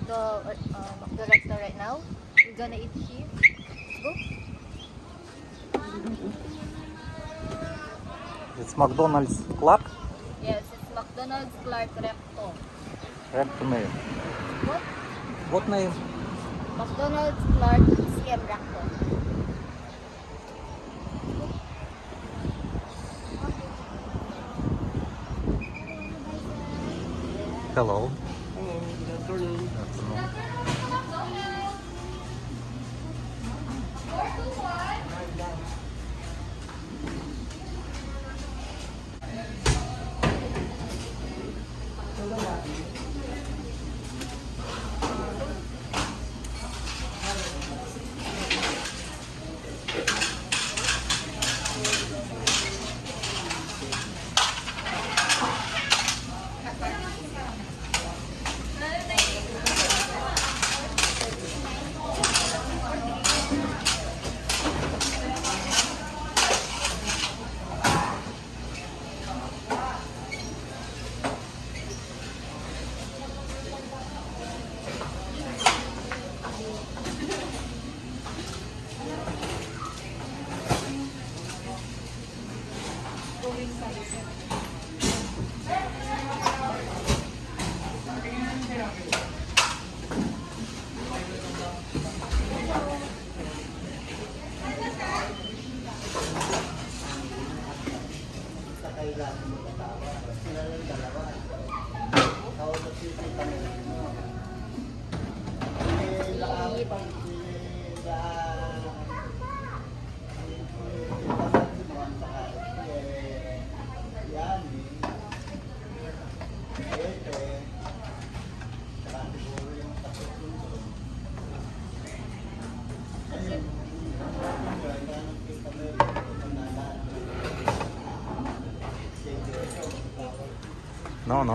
McDo restaurant right now. We're gonna eat here. Let's go. It's McDonald's Clark. Yes, it's McDonald's Clark Recto. Recto name. What? What name? McDonald's Clark CM Recto. Hello. Hello, good afternoon.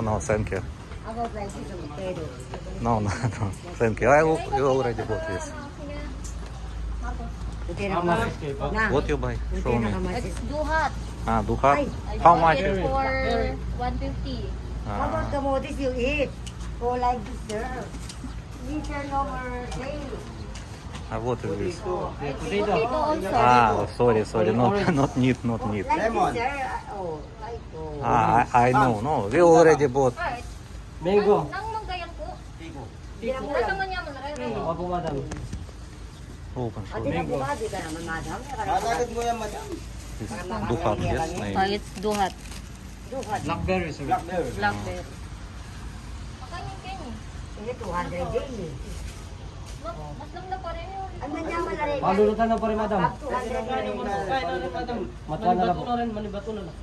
No, thank you. I would like some potatoes. No, thank you. You already bought this. Potato How much kamas. is cake, huh? Na. What you buy? Show Potato me. kamas It's is. Duhat. Duha. Ay, I How bought much? it for 150. How about kamotes you eat? Go like this, sir. These are no more sale. What is this? Potato also. Sorry. Not need. Like Lemon. this, sir. Oh, like oh. I know. No, we already bought. Right. Mango. Nang manggayan po. Hindi mo Nasa lang. man yaman rin. Opo, madam. Open. Ate na bumadi ka naman, madam. Tatagad mo yan, madam. This Duha, yes, name. It's Duhat. Duhat. Blackberry, sir. Blackberry. Blackberry. Makanya kayo. Ini 200 daily. Mas lang na pa rin yun. Ano niya malari? Palulutan na po rin, madam. Pag 200 daily. Matuwa na lang po. Manibato na lang.